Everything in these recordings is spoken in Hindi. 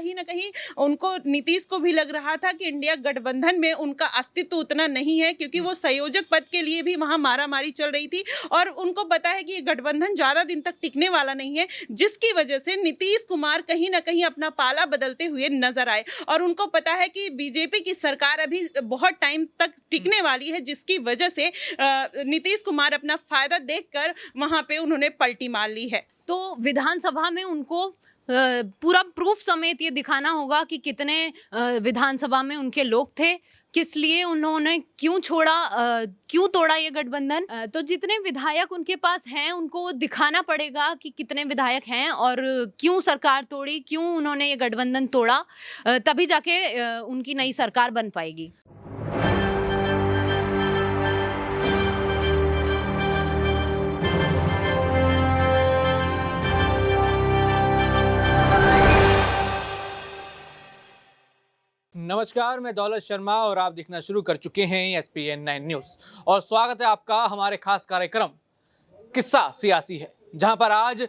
कहीं ना कहीं उनको, नीतीश को भी लग रहा था कि इंडिया गठबंधन में उनका अस्तित्व उतना नहीं है, क्योंकि वो संयोजक पद के लिए भी वहां मारामारी चल रही थी और उनको पता है कि ये गठबंधन ज्यादा दिन तक टिकने वाला नहीं है, जिसकी वजह से नीतीश कुमार कहीं ना कहीं अपना पाला बदलते हुए नजर आए। और उनको पता है कि बीजेपी की सरकार अभी बहुत टाइम तक टिकने वाली है, जिसकी वजह से नीतीश कुमार अपना फायदा देखकर वहां पे उन्होंने पलटी मार ली है। तो विधानसभा में उनको पूरा प्रूफ समेत ये दिखाना होगा कि कितने विधानसभा में उनके लोग थे, किस लिए उन्होंने क्यों छोड़ा, क्यों तोड़ा ये गठबंधन। तो जितने विधायक उनके पास हैं उनको दिखाना पड़ेगा कि कितने विधायक हैं और क्यों सरकार तोड़ी, क्यों उन्होंने ये गठबंधन तोड़ा, तभी जाके उनकी नई सरकार बन पाएगी। नमस्कार, मैं दौलत शर्मा और आप देखना शुरू कर चुके हैं SPN9 न्यूज़ और स्वागत है आपका हमारे खास कार्यक्रम किस्सा सियासी है, जहां पर आज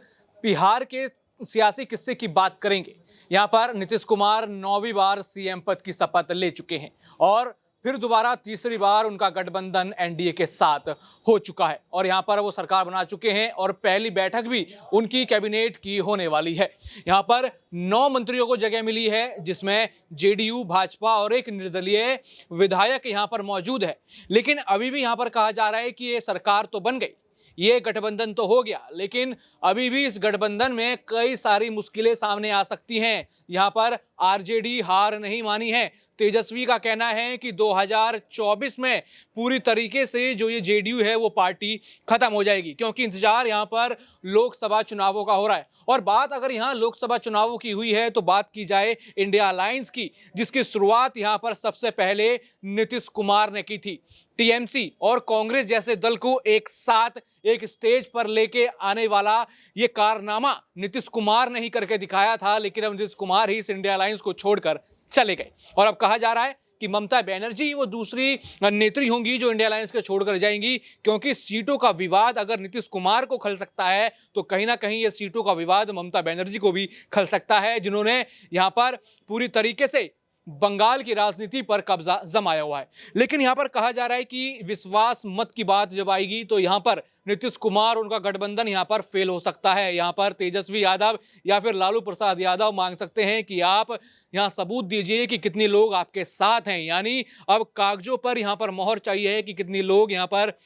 बिहार के सियासी किस्से की बात करेंगे। यहां पर नीतीश कुमार 9वीं बार CM पद की शपथ ले चुके हैं और फिर दोबारा तीसरी बार उनका गठबंधन NDA के साथ हो चुका है और यहां पर वो सरकार बना चुके हैं और पहली बैठक भी उनकी कैबिनेट की होने वाली है। यहां पर 9 मंत्रियों को जगह मिली है, जिसमें JDU, भाजपा और एक निर्दलीय विधायक यहां पर मौजूद है। लेकिन अभी भी यहां पर कहा जा रहा है कि ये सरकार तो बन गई, ये गठबंधन तो हो गया, लेकिन अभी भी इस गठबंधन में कई सारी मुश्किलें सामने आ सकती हैं। यहाँ पर RJD हार नहीं मानी है। तेजस्वी का कहना है कि 2024 में पूरी तरीके से जो ये JDU है वो पार्टी खत्म हो जाएगी, क्योंकि इंतजार यहाँ पर लोकसभा चुनावों का हो रहा है। और बात अगर यहाँ लोकसभा चुनावों की हुई है तो बात की जाए इंडिया अलायंस की, जिसकी शुरुआत यहाँ पर सबसे पहले नीतीश कुमार ने की थी। TMC और कांग्रेस जैसे दल को एक साथ एक स्टेज पर लेके आने वाला ये कारनामा नीतीश कुमार ने ही करके दिखाया था, लेकिन अब नीतीश कुमार ही इस इंडिया अलायंस को छोड़कर चले गए और अब कहा जा रहा है कि ममता बनर्जी वो दूसरी नेत्री होंगी जो इंडिया अलायंस के छोड़कर जाएंगी, क्योंकि सीटों का विवाद अगर नीतीश कुमार को खल सकता है तो कहीं ना कहीं ये सीटों का विवाद ममता बनर्जी को भी खल सकता है, जिन्होंने यहां पर पूरी तरीके से बंगाल की राजनीति पर कब्जा जमाया हुआ है। लेकिन यहां पर कहा जा रहा है कि विश्वास मत की बात जब आएगी तो यहां पर नीतीश कुमार, उनका गठबंधन यहां पर फेल हो सकता है। यहां पर तेजस्वी यादव या फिर लालू प्रसाद यादव मांग सकते हैं कि आप यहां सबूत दीजिए कि कितने लोग आपके साथ हैं, यानी अब कागजों पर यहां पर मोहर चाहिए है कि कितने लोग यहां पर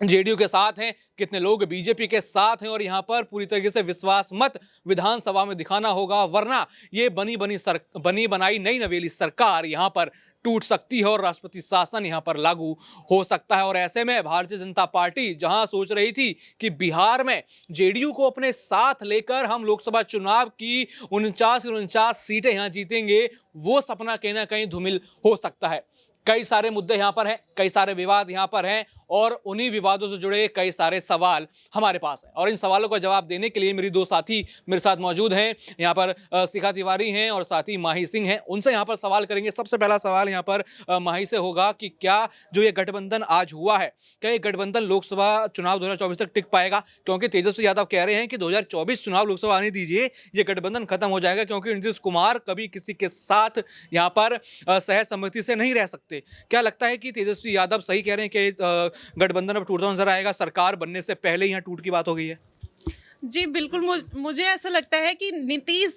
JDU के साथ हैं, कितने लोग BJP के साथ हैं और यहां पर पूरी तरीके से विश्वास मत विधानसभा में दिखाना होगा, वरना ये बनी बनाई नई नवेली सरकार यहां पर टूट सकती है और राष्ट्रपति शासन यहां पर लागू हो सकता है। और ऐसे में भारतीय जनता पार्टी जहां सोच रही थी कि बिहार में JDU को अपने साथ लेकर हम लोकसभा चुनाव की 49 सीटें यहां जीतेंगे, वो सपना कहीं ना कहीं धूमिल हो सकता है। कई सारे मुद्दे यहां पर हैं, कई सारे विवाद यहां पर हैं और उन्हीं विवादों से जुड़े कई सारे सवाल हमारे पास हैं और इन सवालों का जवाब देने के लिए मेरी दो साथी मेरे साथ मौजूद हैं। यहाँ पर शिखा तिवारी हैं और साथ ही माही सिंह हैं, उनसे यहाँ पर सवाल करेंगे। सबसे पहला सवाल यहाँ पर माही से होगा कि क्या जो ये गठबंधन आज हुआ है, क्या ये गठबंधन लोकसभा चुनाव 2024 तक टिक पाएगा? क्योंकि तेजस्वी यादव कह रहे हैं कि 2024 चुनाव लोकसभा आने दीजिए, ये गठबंधन खत्म हो जाएगा, क्योंकि नीतीश कुमार कभी किसी के साथ यहाँ पर सहसम्मति से नहीं रह सकते। क्या लगता है कि तेजस्वी यादव सही कह रहे हैं कि गठबंधन अब टूटता नजर आएगा, सरकार बनने से पहले ही यहाँ टूट की बात हो गई है? जी बिल्कुल, मुझे ऐसा लगता है कि नीतीश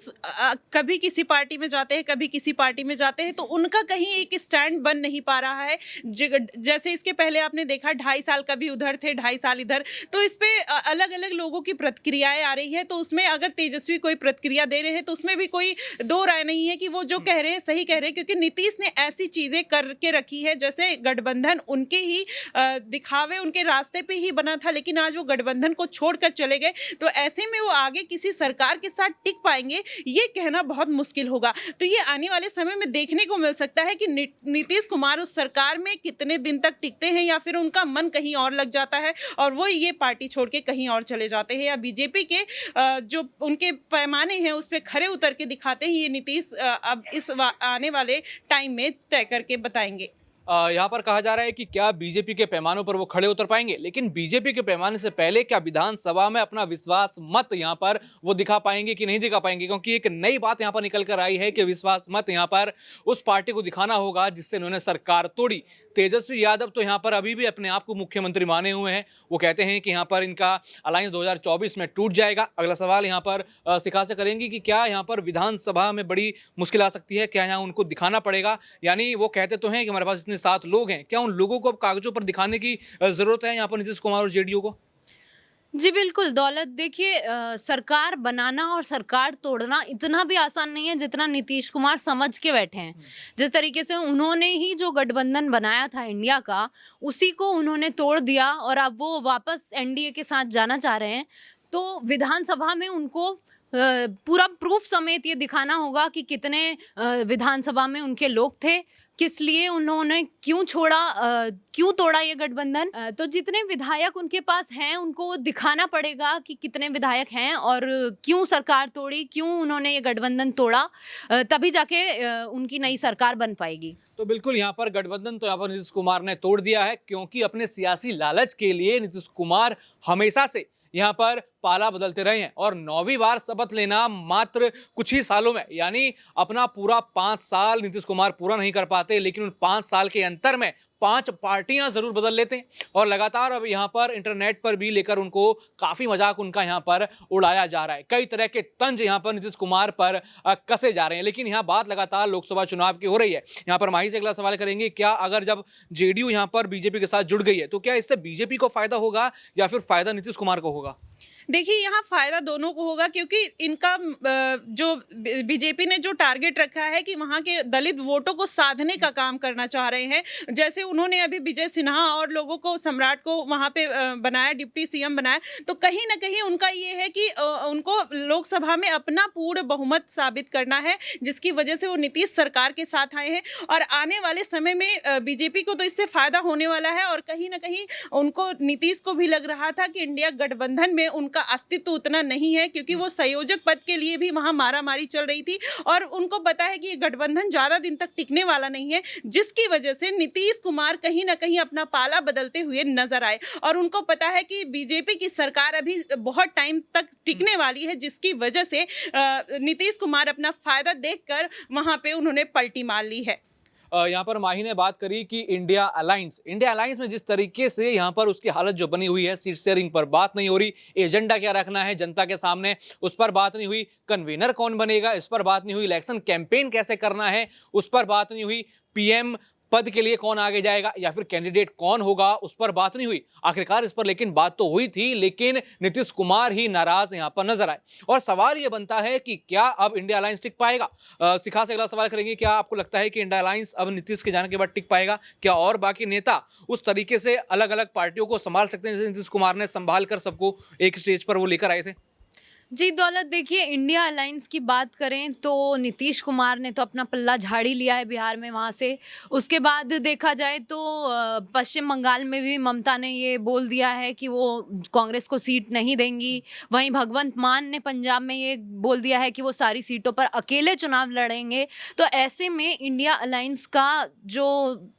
कभी किसी पार्टी में जाते हैं, कभी किसी पार्टी में जाते हैं, तो उनका कहीं एक स्टैंड बन नहीं पा रहा है। जैसे इसके पहले आपने देखा 2.5 साल कभी उधर थे, 2.5 साल इधर, तो इस पे अलग अलग लोगों की प्रतिक्रियाएं आ रही है। तो उसमें अगर तेजस्वी कोई प्रतिक्रिया दे रहे हैं तो उसमें भी कोई दो राय नहीं है कि वो जो कह रहे हैं सही कह रहे हैं, क्योंकि नीतीश ने ऐसी चीजें करके रखी है जैसे गठबंधन उनके ही दिखावे, उनके रास्ते पे ही बना था, लेकिन आज वो गठबंधन को छोड़कर चले गए। तो ऐसे में वो आगे किसी सरकार के साथ टिक पाएंगे, ये कहना बहुत मुश्किल होगा। तो ये आने वाले समय में देखने को मिल सकता है कि नीतीश कुमार उस सरकार में कितने दिन तक टिकते हैं, या फिर उनका मन कहीं और लग जाता है और वो ये पार्टी छोड़ के कहीं और चले जाते हैं, या बीजेपी के जो उनके पैमाने हैं उस पर खरे उतर के दिखाते हैं। ये नीतीश अब इस आने वाले टाइम में तय करके बताएंगे। यहाँ पर कहा जा रहा है कि क्या बीजेपी के पैमानों पर वो खड़े उतर पाएंगे, लेकिन बीजेपी के पैमाने से पहले क्या विधानसभा में अपना विश्वास मत यहाँ पर वो दिखा पाएंगे कि नहीं दिखा पाएंगे, क्योंकि एक नई बात यहाँ पर निकल कर आई है कि विश्वास मत यहाँ पर उस पार्टी को दिखाना होगा जिससे उन्होंने सरकार तोड़ी। तेजस्वी यादव तो यहाँ पर अभी भी अपने आप को मुख्यमंत्री माने हुए हैं। वो कहते हैं कि यहाँ पर इनका अलायंस 2024 में टूट जाएगा। अगला सवाल यहाँ पर शिखा से करेंगे कि क्या यहाँ पर विधानसभा में बड़ी मुश्किल आ सकती है, क्या यहाँ उनको दिखाना पड़ेगा? यानी वो कहते तो हैं कि हमारे पास इतने 7 लोग हैं, क्या उन लोगों को अब कागजों पर दिखाने की जरूरत है यहाँ पर नीतीश कुमार और जेडीयू को? जी बिल्कुल दौलत, देखिए सरकार बनाना और सरकार तोड़ना इतना भी आसान नहीं है जितना नीतीश कुमार समझ के बैठे हैं। जिस तरीके से उन्होंने ही जो गठबंधन बनाया था इंडिया का, उसी को उन्होंने तोड़ दिया और अब वो वापस एनडीए के साथ जाना चाह रहे हैं। तो विधानसभा में उनको पूरा प्रूफ समेत ये दिखाना होगा कि कितने विधानसभा में उनके लोग थे, किस लिए उन्होंने क्यों छोड़ा, क्यों तोड़ा ये गठबंधन। तो जितने विधायक उनके पास हैं उनको दिखाना पड़ेगा कि कितने विधायक हैं और क्यों सरकार तोड़ी, क्यों उन्होंने ये गठबंधन तोड़ा, तभी जाके उनकी नई सरकार बन पाएगी। तो बिल्कुल यहाँ पर गठबंधन तो यहाँ पर नीतीश कुमार ने तोड़ दिया है, क्योंकि अपने सियासी लालच के लिए नीतीश कुमार हमेशा से यहाँ पर पाला बदलते रहे हैं और 9वीं बार शपथ लेना मात्र कुछ ही सालों में, यानी अपना पूरा 5 साल नीतीश कुमार पूरा नहीं कर पाते, लेकिन उन 5 साल के अंतर में 5 पार्टियां जरूर बदल लेते हैं। और लगातार अब यहाँ पर इंटरनेट पर भी लेकर उनको काफी मजाक उनका यहाँ पर उड़ाया जा रहा है। कई तरह के तंज यहाँ पर नीतीश कुमार पर कसे जा रहे हैं, लेकिन यहाँ बात लगातार लोकसभा चुनाव की हो रही है। यहाँ पर माही से अगला सवाल करेंगे, क्या अगर जब जेडीयू यहाँ पर बीजेपी के साथ जुड़ गई है तो क्या इससे बीजेपी को फायदा होगा या फिर फायदा नीतीश कुमार को होगा? देखिए, यहाँ फायदा दोनों को होगा, क्योंकि इनका जो बीजेपी ने जो टारगेट रखा है कि वहाँ के दलित वोटों को साधने का काम करना चाह रहे हैं। जैसे उन्होंने अभी विजय सिन्हा और लोगों को, सम्राट को वहाँ पे बनाया, डिप्टी सीएम बनाया, तो कहीं ना कहीं उनका ये है कि उनको लोकसभा में अपना पूर्ण बहुमत साबित करना है, जिसकी वजह से वो नीतीश सरकार के साथ आए हैं। और आने वाले समय में बीजेपी को तो इससे फायदा होने वाला है और कहीं ना कहीं उनको, नीतीश को भी लग रहा था कि इंडिया गठबंधन में का अस्तित्व उतना नहीं है, क्योंकि वो संयोजक पद के लिए भी वहां मारामारी चल रही थी और उनको पता है कि ये गठबंधन ज्यादा दिन तक टिकने वाला नहीं है, जिसकी वजह से नीतीश कुमार कहीं ना कहीं अपना पाला बदलते हुए नजर आए। और उनको पता है कि बीजेपी की सरकार अभी बहुत टाइम तक टिकने वाली है, जिसकी वजह से नीतीश कुमार अपना फायदा देखकर वहां पे उन्होंने पलटी मार ली है। यहाँ पर माही ने बात करी कि इंडिया अलायंस में जिस तरीके से यहाँ पर उसकी हालत जो बनी हुई है, सीट शेयरिंग पर बात नहीं हो रही, एजेंडा क्या रखना है जनता के सामने उस पर बात नहीं हुई, कन्वीनर कौन बनेगा इस पर बात नहीं हुई, इलेक्शन कैंपेन कैसे करना है उस पर बात नहीं हुई, पीएम पद के लिए कौन आगे जाएगा या फिर कैंडिडेट कौन होगा उस पर बात नहीं हुई। आखिरकार इस पर लेकिन बात तो हुई थी, लेकिन नीतीश कुमार ही नाराज यहां पर नजर आए। और सवाल यह बनता है कि क्या अब इंडिया अलायंस टिक पाएगा? शिखा से अगला सवाल करेंगे, क्या आपको लगता है कि इंडिया अलायंस अब नीतीश के जाने के बाद टिक पाएगा? क्या और बाकी नेता उस तरीके से अलग अलग पार्टियों को संभाल सकते हैं जैसे नीतीश कुमार ने संभाल कर सबको एक स्टेज पर वो लेकर आए थे? जी दौलत, देखिए इंडिया अलायंस की बात करें तो नीतीश कुमार ने तो अपना पल्ला झाड़ ही लिया है बिहार में वहाँ से। उसके बाद देखा जाए तो पश्चिम बंगाल में भी ममता ने ये बोल दिया है कि वो कांग्रेस को सीट नहीं देंगी। वहीं भगवंत मान ने पंजाब में ये बोल दिया है कि वो सारी सीटों पर अकेले चुनाव लड़ेंगे। तो ऐसे में इंडिया अलायंस का जो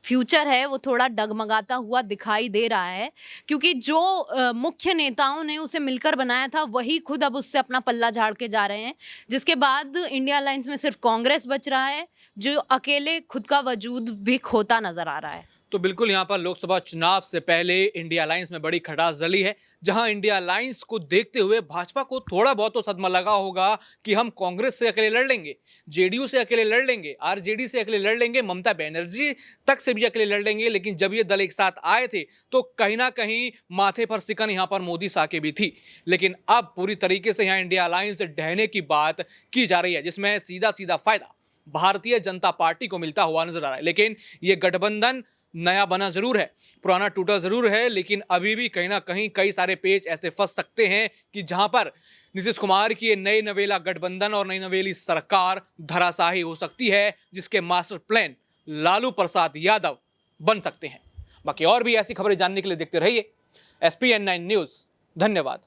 फ्यूचर है वो थोड़ा डगमगाता हुआ दिखाई दे रहा है, क्योंकि जो मुख्य नेताओं ने उसे मिलकर बनाया था वही खुद अब उससे अपना पल्ला झाड़ के जा रहे हैं, जिसके बाद इंडिया अलायंस में सिर्फ कांग्रेस बच रहा है जो अकेले खुद का वजूद भी खोता नजर आ रहा है। तो बिल्कुल यहाँ पर लोकसभा चुनाव से पहले इंडिया अलायंस में बड़ी खटास जली है, जहां इंडिया अलायंस को देखते हुए भाजपा को थोड़ा बहुत तो सदमा लगा होगा कि हम कांग्रेस से अकेले लड़ लेंगे, जेडीयू से अकेले लड़ लेंगे, आरजेडी से अकेले लड़ लेंगे, ममता बनर्जी तक से भी अकेले लड़ लेंगे। लेकिन जब ये दल एक साथ आए थे तो कहीं ना कहीं माथे पर सिकन यहाँ पर मोदी शाह के भी थी। लेकिन अब पूरी तरीके से यहाँ इंडिया अलायंस ढहने की बात की जा रही है, जिसमें सीधा सीधा फायदा भारतीय जनता पार्टी को मिलता हुआ नजर आ रहा है। लेकिन ये गठबंधन नया बना जरूर है, पुराना टूटा जरूर है, लेकिन अभी भी कहीं ना कहीं कई सारे पेच ऐसे फंस सकते हैं कि जहां पर नीतीश कुमार की ये नई नवेला गठबंधन और नई नवेली सरकार धराशाही हो सकती है, जिसके मास्टर प्लान लालू प्रसाद यादव बन सकते हैं। बाकी और भी ऐसी खबरें जानने के लिए देखते रहिए SPN9 न्यूज। धन्यवाद।